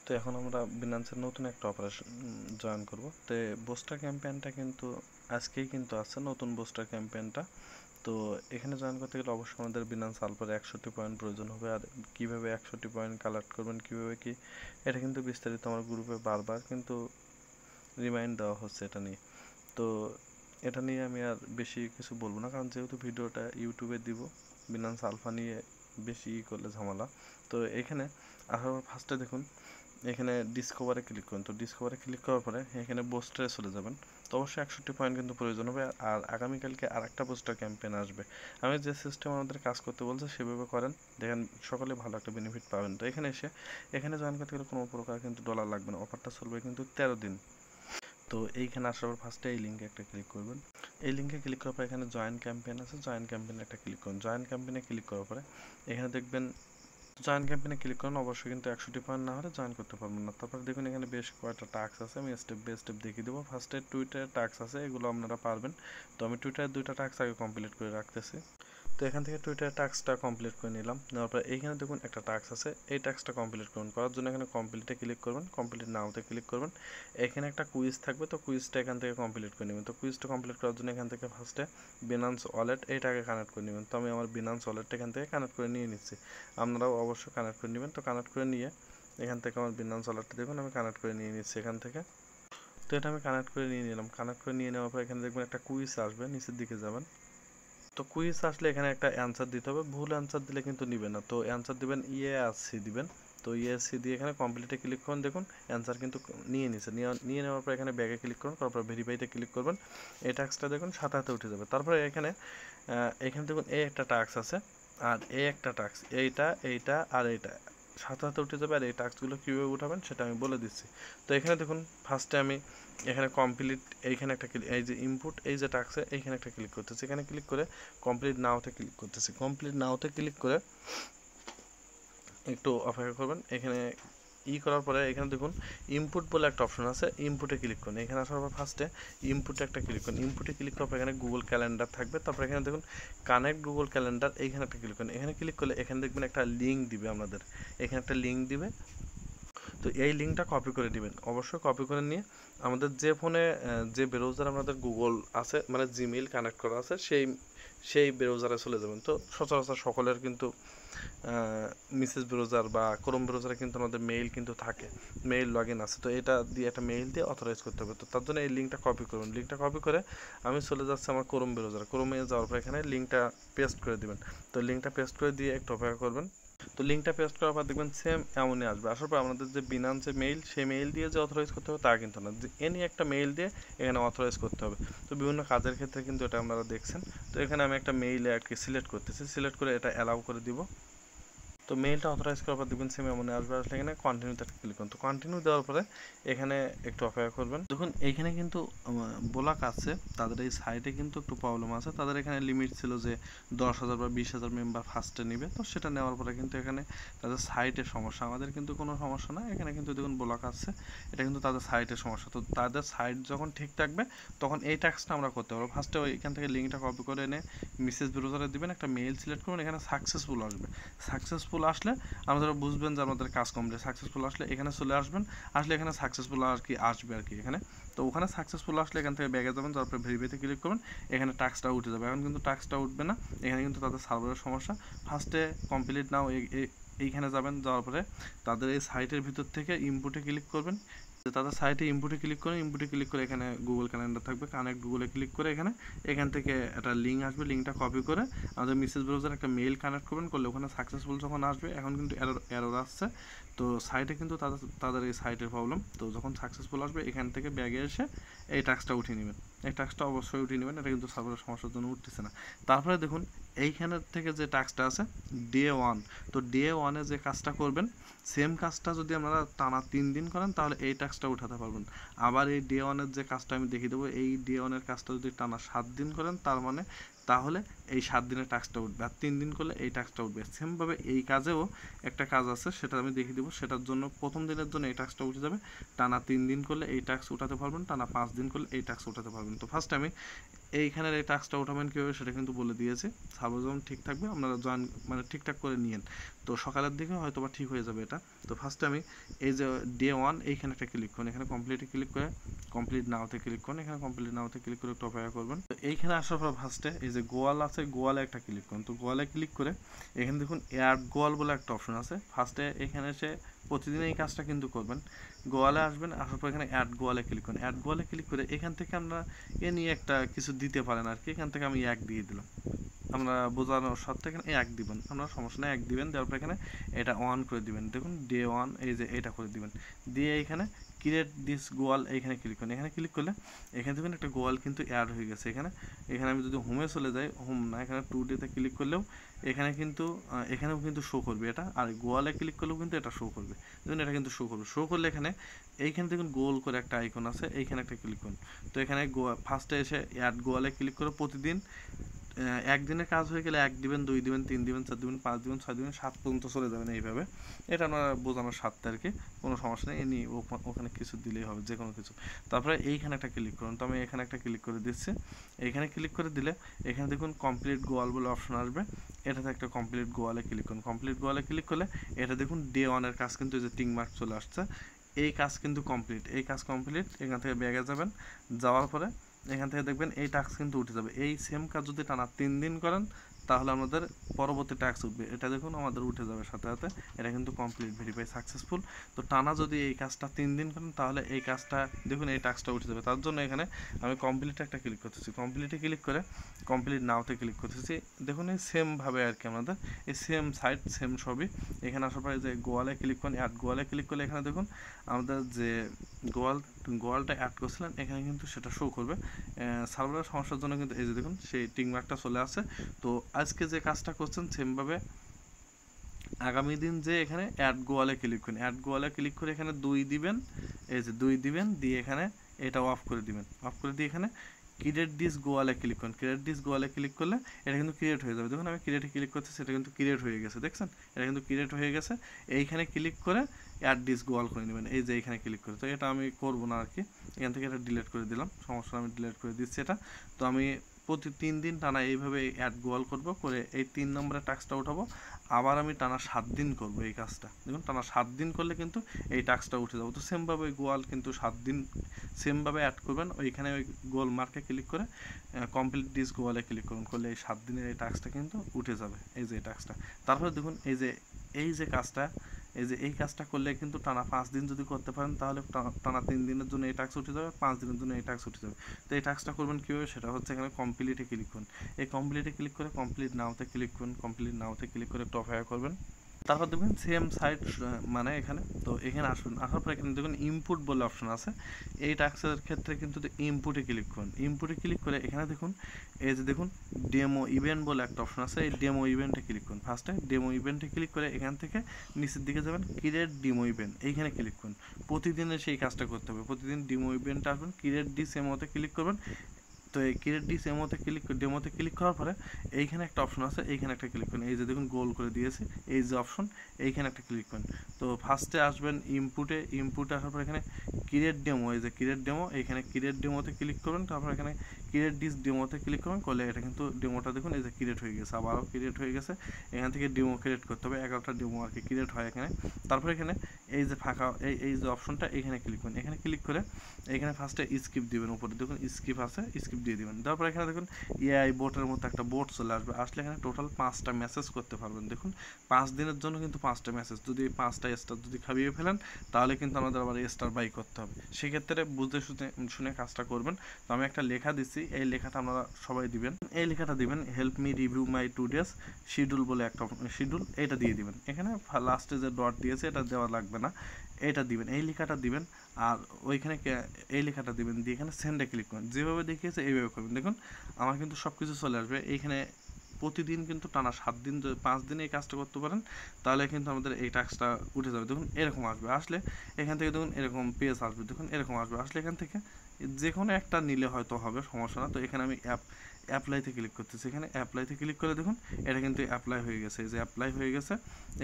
তো এখন আমরা বিনান্সের নতুন একটা অপারেশন জয়েন করব। তো বুস্টার ক্যাম্পেইনটা কিন্তু আজকেই কিন্তু আছে, নতুন বুস্টার ক্যাম্পেইনটা। তো এখানে জয়েন করতে গেলে অবশ্যই আমাদের বিনান্স আলফার 61 পয়েন্ট প্রয়োজন হবে। আর কীভাবে 61 পয়েন্ট কালেক্ট করবেন, কীভাবে কি, এটা কিন্তু বিস্তারিত আমার গ্রুপে বারবার কিন্তু রিমাইন্ড দেওয়া হচ্ছে এটা নিয়ে। তো এটা নিয়ে আমি আর বেশি কিছু বলবো না, কারণ যেহেতু ভিডিওটা ইউটিউবে দিব, বিনান্স আলফা নিয়ে বেশি করলে ঝামেলা। তো এখানে আসার ফার্স্টে দেখুন, এখানে ডিসকভারে ক্লিক করুন। তো ডিসকভারে ক্লিক করার পরে এখানে বুস্টারে চলে যাবেন। তো অবশ্যই 61 পয়েন্ট কিন্তু প্রয়োজন হবে। আর আগামীকালকে আর একটা বুস্টার ক্যাম্পেইন আসবে। আমি যে সিস্টেম আমাদের কাজ করতে বলছে সেভাবে করেন, দেখেন সকলে ভালো একটা বেনিফিট পাবেন। তো এখানে এসে এখানে জয়েন করতে গেলে কোনো প্রকার কিন্তু ডলার লাগবে না, অফারটা চলবে কিন্তু 13 দিন। তো এইখানে আসার পর ফার্স্টে এই লিঙ্কে একটা ক্লিক করবেন। এই লিঙ্কে ক্লিক করার পর এখানে জয়েন ক্যাম্পেইন আছে, জয়েন ক্যাম্পেইনে একটা ক্লিক করুন। জয়েন ক্যাম্পেইনে ক্লিক করার পরে এখানে দেখবেন জয়েন ক্যাম্পেইনে ক্লিক করুন। অবশ্যই কিন্তু 61 পয়েন্ট না হলে জয়েন করতে পারবেন না। তারপরে দেখুন এখানে বেশ কয়েকটা টাস্ক আছে, আমি স্টেপ বাই স্টেপ দেখিয়ে দেবো। ফার্স্টে টুইটারের টাস্ক আছে, এগুলো আপনারা পারবেন। তো আমি টুইটারের 2টা টাস্ক আগে কমপ্লিট করে রাখতেছি। তো এখান থেকে টুইটার টাস্কটা কমপ্লিট করে নিলাম। নেওয়ার পর এইখানে দেখুন একটা টাস্ক আছে, এই টাস্কটা কমপ্লিট করুন। করার জন্য এখানে কমপ্লিটে ক্লিক করবেন, কমপ্লিট নাওতে ক্লিক করবেন। এখানে একটা কুইজ থাকবে, তো কুইজটা এখান থেকে কমপ্লিট করে নেবেন। তো কুইজটা কমপ্লিট করার জন্য এখান থেকে ফার্স্টে বিনান্স ওয়ালেট এইটাকে কানেক্ট করে নেবেন। তো আমি আমার বিনান্স ওয়ালেটটা এখান থেকে কানেক্ট করে নিয়ে নিচ্ছি, আপনারাও অবশ্যই কানেক্ট করে নেবেন। তো কানেক্ট করে নিয়ে এখান থেকে আমার বিনান্স ওয়ালেটটা দেখুন আমি কানেক্ট করে নিয়ে নিচ্ছি এখান থেকে। তো এটা আমি কানেক্ট করে নিয়ে নিলাম। কানেক্ট করে নিয়ে নেওয়ার পর এখানে দেখবেন একটা কুইজ আসবে, নিচের দিকে যাবেন। তো কুইজ আসলে এখানে একটা অ্যান্সার দিতে হবে, ভুল অ্যান্সার দিলে কিন্তু নিবে না। তো অ্যান্সার দিবেন ইএসসি দিবেন। তো ইএসসি দিয়ে এখানে কমপ্লিটে ক্লিক করুন, দেখুন অ্যান্সার কিন্তু নিয়ে নিছে। নিয়ে নেওয়ার পর এখানে ব্যাগে ক্লিক করুন, তারপর ভেরিফাইতে ক্লিক করবেন। এই টাস্কটা দেখুন সাথে সাথে উঠে যাবে। তারপরে এখানে দেখুন এই একটা টাস্ক আছে, আর এই একটা টাস্ক, এইটা আর এইটা সাথে সাথে উঠে যাবে। আর এই টাস্কগুলো কীভাবে উঠাবেন সেটা আমি বলে দিচ্ছি। তো এখানে দেখুন ফার্স্টে আমি এখানে কমপ্লিট, এইখানে একটা ক্লিক, এই যে ইনপুট, এই যে টাস্কে এইখানে একটা ক্লিক করতেছি। এখানে ক্লিক করে কমপ্লিট নাওতে ক্লিক করতেছি। কমপ্লিট নাওতে ক্লিক করে একটু অপেক্ষা করবেন। এখানে করার পরে এখানে দেখুন ইনপুট বলে একটা অপশন আছে, ইনপুটে ক্লিক করুন। এখানে আসার পর ফার্স্টে ইনপুটে একটা ক্লিক করুন। ইনপুটে ক্লিক করার পর এখানে গুগল ক্যালেন্ডার থাকবে। তারপর এখানে দেখুন কানেক্ট গুগল ক্যালেন্ডার, এইখানে একটা ক্লিক করুন। এখানে ক্লিক করলে এখানে দেখবেন একটা লিঙ্ক দিবে আপনাদের, এখানে একটা লিঙ্ক দিবে। তো এই লিঙ্কটা কপি করে নেবেন, অবশ্যই কপি করে নিয়ে আমাদের যে ফোনে যে ব্রাউজার আমাদের গুগল আছে, মানে জিমেইল কানেক্ট করা আছে, সেই ব্রাউজারে চলে যাবেন। তো সচরাচর সকলের কিন্তু মিসেস ব্রাউজার বা ক্রোম ব্রাউজারে কিন্তু আমাদের মেইল কিন্তু থাকে, মেইল লগ ইন আছে। তো এটা দিয়ে একটা মেইল দিয়ে অথরাইজ করতে হবে। তো তার জন্য এই লিঙ্কটা কপি করবেন। লিঙ্কটা কপি করে আমি চলে যাচ্ছি আমার ক্রোম ব্রাউজার। ক্রোমে যাওয়ার পর এখানে লিঙ্কটা পেস্ট করে দেবেন। তো লিঙ্কটা পেস্ট করে দিয়ে একটু অপেক্ষা করবেন। তো লিঙ্কটা পেস্ট করার পর দেখবেন সেম এমনই আসবে। আসার পর আপনাদের যে বিনান্সে মেইল, সেই মেইল দিয়ে যে অথরাইজ করতে হবে তা কিন্তু না, যে এনি একটা মেইল দিয়ে এখানে অথরাইজ করতে হবে। তো বিভিন্ন কাজের ক্ষেত্রে কিন্তু এটা আপনারা দেখছেন। তো এখানে আমি একটা মেইলে আর কি সিলেক্ট করতেছি, সিলেক্ট করে এটা অ্যালাউ করে দিব। তো মেইলটা অথরাইজ করার পর দেখবেন সেম এমন আসবে। আসলে এখানে কন্টিনিউতে ক্লিক করুন। তো কন্টিনিউ দেওয়ার পরে এখানে একটু অপেক্ষা করবেন। দেখুন এইখানে কিন্তু ব্লক আছে, তাদের এই সাইটে কিন্তু একটু প্রবলেম আছে। তাদের এখানে লিমিট ছিল যে 10,000 বা 20,000 মেম্বার ফার্স্টে নেবে। তো সেটা নেওয়ার পরে কিন্তু এখানে তাদের সাইটের সমস্যা, আমাদের কিন্তু কোনো সমস্যা না। এখানে কিন্তু দেখুন ব্লক আছে, এটা কিন্তু তাদের সাইটের সমস্যা। তো তাদের সাইট যখন ঠিক থাকবে তখন এই টাস্কটা আমরা করতে পারবো। ফার্স্টে এখান থেকে লিঙ্কটা কপি করে এনে মেসেজ ব্রাউজারে দিবেন, একটা মেইল সিলেক্ট করবেন, এখানে সাকসেসফুল আসবে। সাকসেসফুল আসলে আপনারা বুঝবেন যে আমাদের কাজ কমপ্লিট। সাকসেসফুল আসলে এখানে চলে আসবেন, আসলে এখানে সাকসেসফুল আর কি আসবে আর কি এখানে। তো ওখানে সাকসেসফুল আসলে এখান থেকে ব্যাগে যাবেন, তারপরে ভেরিফাইতে ক্লিক করবেন, এখানে টাস্কটা উঠে যাবে। এখন কিন্তু টাস্কটা উঠবে না, এখানে কিন্তু তাদের সার্ভারের সমস্যা। ফার্স্টে কমপ্লিট নাও এইখানে যাবেন, যাওয়ার পরে তাদের এই সাইটের ভিতর থেকে ইনপুটে ক্লিক করবেন। তাদের সাইটে ইনপুটে ক্লিক করে, ইনপুটে ক্লিক করে এখানে গুগল ক্যালেন্ডার থাকবে, কানেক্ট গুগলে ক্লিক করে এখান থেকে একটা লিঙ্ক আসবে। লিঙ্কটা কপি করে আমাদের মেসেজ ব্রাউজার একটা মেইল কানেক্ট করবেন, করলে ওখানে সাকসেসফুল যখন আসবে, এখন কিন্তু এরর আসছে। তো সাইটে কিন্তু তাদের এই সাইটের প্রবলেম। তো যখন সাকসেসফুল আসবে এখান থেকে ব্যাগে এসে এই টাস্কটা উঠিয়ে নেবেন। এই টাস্কটা অবশ্যই উঠিয়ে নেবেন, এটা কিন্তু সার্ভারের সমস্যার জন্য উঠতেছে না। তারপরে দেখুন এইখানের থেকে যে টাস্কটা আছে ডে 1, তো ডে 1-এ যে কাজটা করবেন, সেম কাজটা যদি আপনারা টানা 3 দিন করেন তাহলে এই টাস্কটা উঠাতে পারবেন। আবার এই ডে 1-এর যে কাজটা আমি দেখিয়ে দেবো, এই ডে 1-এর কাজটা যদি টানা 7 দিন করেন তাহলে এই 7 দিনের টাস্কটা উঠবে, আর 3 দিন করলে এই টাস্কটা উঠবে। সেমভাবে এই কাজেও একটা কাজ আছে, সেটা আমি দেখিয়ে দেবো। সেটার জন্য প্রথম দিনের জন্য এই টাস্কটা উঠে যাবে, টানা 3 দিন করলে এই টাস্ক উঠাতে পারবেন, টানা 5 দিন করলে এই টাস্ক উঠাতে পারবেন। তো ফার্স্ট আমি এইখানের এই টাস্কটা উঠাবেন কীভাবে সেটা কিন্তু বলে দিয়েছি। সার্ভার যখন ঠিক থাকবে আপনারা জয়েন মানে ঠিকঠাক করে নিয়েন, তো সকালের দিকে হয়তো বা ঠিক হয়ে যাবে এটা। তো ফার্স্টে আমি এই যে ডে 1 এইখানে একটা ক্লিক করুন, এখানে কমপ্লিটে ক্লিক করে কমপ্লিট নাওতে ক্লিক করুন, এখানে কমপ্লিট নাওতে ক্লিক করে একটু অপেক্ষা করবেন। তো এইখানে আসার পর ফার্স্টে এই যে গোয়াল আছে, গোয়ালে একটা ক্লিক করুন। তো গোয়ালে ক্লিক করে এখানে দেখুন অ্যাড গোয়াল বলে একটা অপশন আছে। ফার্স্টে এখানে এসে প্রতিদিন এই কাজটা কিন্তু করবেন। গোয়ালে আসবেন, আসার পর এখানে অ্যাড গোয়ালে ক্লিক করুন। অ্যাড গোয়ালে ক্লিক করে এখান থেকে আমরা এ নিয়ে একটা কিছু দিতে পারেন আর কি। এখান থেকে আমি এক দিয়ে দিলাম, আমরা বোঝানোর সাথে এখানে এক দিবেন, আপনার সমস্যা নেই, এক দিবেন। দেওয়ার পর এখানে এটা অন করে দিবেন, দেখুন ডে 1 এই যে এটা করে দিবেন। দিয়ে এখানে ক্রিয়েট দিস গোয়াল এইখানে ক্লিক করেন। এখানে ক্লিক করলে এখানে দেখুন একটা গোয়াল কিন্তু অ্যাড হয়ে গেছে। এখানে আমি যদি হোমে চলে যাই, হোম না, এখানে 2 ডেতে ক্লিক করলেও এখানে কিন্তু এখানেও কিন্তু শো করবে এটা, আর গোয়ালে ক্লিক করলেও কিন্তু এটা শো করবে। দেখুন এটা কিন্তু শো করলে এখানে এইখানে দেখুন গোল করে একটা আইকন আছে, এইখানে একটা ক্লিক করুন। তো এখানে ফার্স্টে এসে অ্যাড গোয়ালে ক্লিক করে প্রতিদিন একদিনের কাজ হয়ে গেলে 1 দিবেন, 2 দিবেন, 3 দিবেন, 4 দিবেন, 5 দিবেন, 6 দিবেন, 7 পর্যন্ত চলে যাবেন এইভাবে। এটা আমরা বোঝানোর স্বার্থে আর কি, কোনো সমস্যা নেই। এমনি ওখানে কিছু দিলেই হবে, যে কোনো কিছু। তারপরে এইখানে একটা ক্লিক করুন। তো আমি এখানে একটা ক্লিক করে দিচ্ছি। এইখানে ক্লিক করে দিলে এখানে দেখুন কমপ্লিট গোয়াল বলে অপশন আসবে, এটাতে একটা কমপ্লিট গোয়ালে ক্লিক করুন। কমপ্লিট গোয়ালে ক্লিক করলে এটা দেখুন ডে 1-এর কাজ কিন্তু এই যে টিক মার্ক চলে আসছে, এই কাজ কিন্তু কমপ্লিট। এই কাজ কমপ্লিট, এখান থেকে ব্যাগে যাবেন, যাওয়ার পরে এখান থেকে দেখবেন এই টাস্ক কিন্তু উঠে যাবে। এই সেম কাজ যদি টানা 3 দিন করেন তাহলে আমাদের পরবর্তী টাস্ক উঠবে, এটা দেখুন আমাদের উঠে যাবে সাথে সাথে। এটা কিন্তু কমপ্লিট, ভেরিফাই সাকসেসফুল। তো টানা যদি এই কাজটা 3 দিন করেন তাহলে এই কাজটা দেখুন এই টাস্কটা উঠে যাবে। তার জন্য এখানে আমি কমপ্লিটে একটা ক্লিক করতেছি, কমপ্লিটে ক্লিক করে কমপ্লিট নাওতে ক্লিক করতেছি। দেখুন এই সেমভাবে আর কি আমাদের এই সেম সাইট সেম সবই। এখানে আসার পরে যে গোয়ালে ক্লিক করেন, অ্যাড গোয়ালে ক্লিক করলে এখানে দেখুন আমাদের যে গোয়ালটা অ্যাড করছিলেন এখানে কিন্তু সেটা শো করবে। সার্ভারের সমস্যার জন্য কিন্তু এই যে দেখুন সেই টিক মার্কটা চলে আসে। তো আজকে যে কাজটা করছেন সেমভাবে আগামী দিন যে এখানে অ্যাড গোয়ালে ক্লিক করুন, অ্যাড গোয়ালে ক্লিক করে এখানে 2 দিবেন, এই যে 2 দিবেন, দিয়ে এখানে এটা অফ করে দিবেন। অফ করে দিয়ে এখানে ক্রিয়েট দিস গোয়ালে ক্লিক করুন। ক্রিয়েট দিস গোয়ালে ক্লিক করলে এটা কিন্তু ক্রিয়েট হয়ে যাবে। দেখুন আমি ক্রিয়েটে ক্লিক করছি, সেটা কিন্তু ক্রিয়েট হয়ে গেছে, দেখছেন এটা কিন্তু ক্রিয়েট হয়ে গেছে। এইখানে ক্লিক করে অ্যাড দিস গোয়াল করে নেবেন, এই যে এইখানে ক্লিক করে। তো এটা আমি করবো না আর কি, এখান থেকে এটা ডিলিট করে দিলাম, সমস্যা আমি ডিলিট করে দিচ্ছি এটা। তো আমি প্রতি 3 দিন টানা এইভাবে অ্যাড গোয়াল করব, করে এই 3 নম্বরের টাস্কটা উঠাবো। আবার আমি টানা 7 দিন করব এই কাজটা। দেখুন টানা 7 দিন করলে কিন্তু এই টাস্কটা উঠে যাবো। তো সেমভাবে গোয়াল কিন্তু 7 দিন সেমভাবে অ্যাড করবেন। ওইখানে ওই গোল মার্কে ক্লিক করে কমপ্লিট দিস গোয়ালে ক্লিক করুন, করলে এই 7 দিনের এই টাস্কটা কিন্তু উঠে যাবে, এই যে এই টাস্কটা। তারপরে দেখুন এই যে কাজটা, এই কাজটা করলে কিন্তু টানা 5 দিন যদি করতে পারেন তাহলে টানা 3 দিনের জন্য এই টাস্ক উঠে যাবে, 5 দিনের জন্য এই টাস্ক উঠে যাবে। তো এই টাস্কটা করবেন কীভাবে, সেটা হচ্ছে এখানে কমপ্লিটে ক্লিক করুন। এই কমপ্লিটে ক্লিক করে কমপ্লিট নাওতে ক্লিক করুন, কমপ্লিট নাওতে ক্লিক করে একটু অপেক্ষা করবেন। তারপর দেখবেন সেম সাইট মানে এখানে। তো এখানে আসুন, আসার পর এখানে দেখুন ইনপুট বলে অপশন আছে। এই টাস্কের ক্ষেত্রে কিন্তু ইনপুটে ক্লিক করুন। ইনপুটে ক্লিক করে এখানে দেখুন এই যে দেখুন ডেমো ইভেন্ট বলে একটা অপশন আছে, এই ডেমো ইভেন্টে ক্লিক করুন। ফার্স্টে ডেমো ইভেন্টে ক্লিক করে এখান থেকে নিচের দিকে যাবেন, ক্রিয়েট ডেমো ইভেন্ট এইখানে ক্লিক করুন। প্রতিদিনের সেই কাজটা করতে হবে, প্রতিদিন ডেমো ইভেন্টটা আসবেন, ক্রিয়েট ডিস এমোতে ক্লিক করবেন। তো এই ক্রিয়েট ডিস ডেমোতে ক্লিক করার পরে এইখানে একটা অপশন আছে, এইখানে একটা ক্লিক করুন। এই যে দেখুন গোল করে দিয়েছে এই যে অপশন, এইখানে একটা ক্লিক করুন। তো ফার্স্টে আসবেন ইনপুটে আসার পর এখানে ক্রিয়েট ডেমো, এই যে ক্রিয়েট ডেমো, এইখানে ক্রিয়েট ডেমোতে ক্লিক করবেন। তারপর এখানে ক্রিয়েট ডিস ডেমোতে ক্লিক করবেন, করলে এটা কিন্তু ডেমোটা দেখুন এই যে ক্রিয়েট হয়ে গেছে, আবারও ক্রিয়েট হয়ে গেছে। এখান থেকে ডেমো ক্রিয়েট করতে হবে, 11টা ডেমো আর কি ক্রিয়েট হয় এখানে। তারপর এখানে এই যে ফাঁকা এই যে অপশনটা এখানে ক্লিক করুন। এখানে ক্লিক করে এখানে ফার্স্টে স্কিপ দিবেন, উপরে দেখুন স্কিপ আছে, স্কিপ দিয়ে দিবেন। তারপর এখানে দেখুন এআই বোটের মতো একটা বোট চলে আসবে, আসলে এখানে টোটাল 5টা মেসেজ করতে পারবেন। দেখুন 5 দিনের জন্য কিন্তু 5টা মেসেজ, যদি 5টা স্টার যদি খাইয়ে ফেলেন তাহলে কিন্তু আমাদের আবার স্টার বাই করতে হবে। সেক্ষেত্রে বুঝতে শুনে কাজটা করবেন। তো আমি একটা লেখা দিচ্ছি, এই লেখাটা আপনারা সবাই দিবেন। এই লেখাটা দিবেন হেল্প মি রিভিউ মাই 2 ডেজ শিডিউল বলে একটা শিডিউল, এটা দিয়ে দিবেন। এখানে লাস্টে যে ডট দিয়েছে এটা দেওয়া লাগবে না, এটা দিবেন, এই লেখাটা দিবেন। আর ওইখানে এই লেখাটা দিবেন, দিয়ে এখানে সেন্ডে ক্লিক করুন। যেভাবে দেখিয়েছে এইভাবে করবেন। দেখুন আমার কিন্তু সব কিছু চলে আসবে। এইখানে প্রতিদিন কিন্তু টানা 7 দিন 5 দিনে এই কাজটা করতে পারেন তাহলে কিন্তু আমাদের এই টাস্কটা উঠে যাবে। দেখুন এরকম আসবে, আসলে এখান থেকে দেখুন এরকম পেজ আসবে, দেখুন এরকম আসবে, আসলে এখান থেকে যে কোনো একটা নিলে হয়তো হবে, সমস্যা না। তো এখানে আমি অ্যাপ্লাইতে ক্লিক করতেছি, এখানে অ্যাপ্লাইতে ক্লিক করে দেখুন এটা কিন্তু অ্যাপ্লাই হয়ে গেছে, এই যে অ্যাপ্লাই হয়ে গেছে।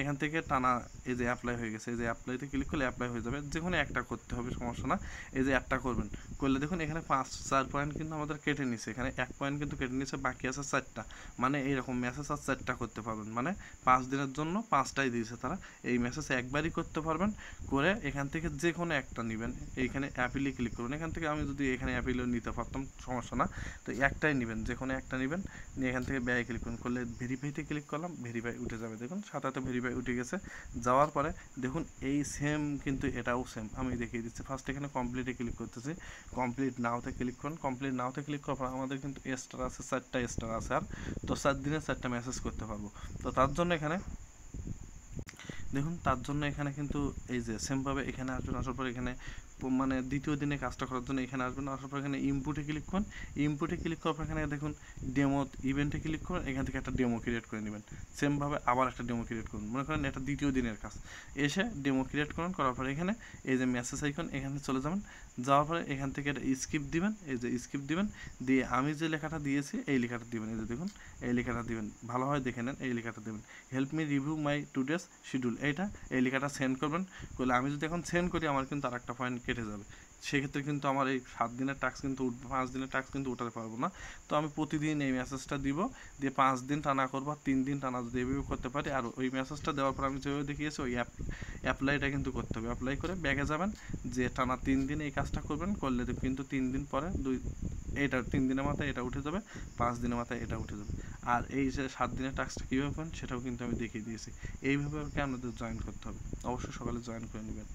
এখান থেকে টানা এই যে অ্যাপ্লাই হয়ে গেছে, এই যে অ্যাপ্লাইতে ক্লিক করলে অ্যাপ্লাই হয়ে যাবে, যে কোনো একটা করতে হবে, সমস্যা না। এই যে একটা করবেন, করলে দেখুন এখানে 4 পয়েন্ট কিন্তু আমাদের কেটে নিছে, এখানে 1 পয়েন্ট কিন্তু কেটে নিছে, বাকি আছে 4টা। মানে এইরকম মেসেজ আর 4টা করতে পারবেন, মানে 5 দিনের জন্য 5টাই দিয়েছে তারা। এই মেসেজ একবারই করতে পারবেন, করে এখান থেকে যে কোনো একটা নেবেন। এইখানে অ্যাপিলে ক্লিক করবেন, এখান থেকে আমি যদি এখানে অ্যাপিলেও নিতে পারতাম, সমস্যা না। তো একটাই নেবেন, যে কোনো একটা নেবেন, নিয়ে এখান থেকে ব্যয় ক্লিক করুন, করলে ভেরিফাইতে ক্লিক করলাম, ভেরিফাই উঠে যাবে, দেখুন সাথে ভেরিফাই উঠে গেছে। যাওয়ার পরে দেখুন এই সেম কিন্তু এটাও সেম, আমি দেখিয়ে দিচ্ছি। ফার্স্ট এখানে কমপ্লিটে ক্লিক করতেছি, কমপ্লিট নাওতে ক্লিক করুন। কমপ্লিট নাওতে ক্লিক করার পর আমাদের কিন্তু স্টার আছে, 4টা স্টার আছে, আর তো 4 দিনে 4টা মেসেজ করতে পারবো। তো তার জন্য এখানে দেখুন, তার জন্য এখানে কিন্তু এই যে সেমভাবে এখানে আসবেন, আসার পর এখানে মানে দ্বিতীয় দিনে কাজটা করার জন্য এখানে আসবেন, আসার পর এখানে ইনপুটে ক্লিক করুন। ইনপুটে ক্লিক করার পর এখানে দেখুন ডেমো ইভেন্টে ক্লিক করুন, এখান থেকে একটা ডেমো ক্রিয়েট করে নেবেন। সেমভাবে আবার একটা ডেমো ক্রিয়েট করুন, মনে করেন এটা দ্বিতীয় দিনের কাজ। এসে ডেমো ক্রিয়েট করুন, করার পর এখানে এই যে মেসেজ আইকন, এখানে চলে যাবেন। যাওয়ার পরে এখান থেকে এটা স্কিপ দিবেন, এই যে স্কিপ দিবেন, দিয়ে আমি যে লেখাটা দিয়েছি এই লেখাটা দিবেন, এই যে দেখুন এই লেখাটা দিবেন, ভালোভাবে দেখে নেন, এই লেখাটা দেবেন, হেল্প মি রিভিউ মাই টুডেস শিডিউল, এইটা এই লেখাটা সেন্ড করবেন। করলে আমি যদি এখন সেন্ড করি আমার কিন্তু আর একটা পয়েন্ট কেটে যাবে, সেক্ষেত্রে কিন্তু আমার এই 7 দিনের টাস্ক কিন্তু উঠবে, 5 দিনের টাস্ক কিন্তু উঠাতে পারবো না। তো আমি প্রতিদিন এই মেসেজটা দিব, দিয়ে 5 দিন টানা করবো, 3 দিন টানা যদি এভাবে করতে পারি। আর ওই মেসেজটা দেওয়ার পর আমি যেভাবে দেখিয়েছি ওই অ্যাপ্লাইটা কিন্তু করতে হবে। অ্যাপ্লাই করে ব্যাগে যাবেন, যে টানা 3 দিন এই কাজটা করবেন, করলে কিন্তু 3 দিন পরে এইটা 3 দিনের মাথায় এটা উঠে যাবে, 5 দিনের মাথায় এটা উঠে যাবে। আর এই যে 7 দিনের টাস্কটা কীভাবে করেন সেটাও কিন্তু আমি দেখিয়ে দিয়েছি। এইভাবে আপনাদের জয়েন করতে হবে, অবশ্যই সকালে জয়েন করে নেবেন।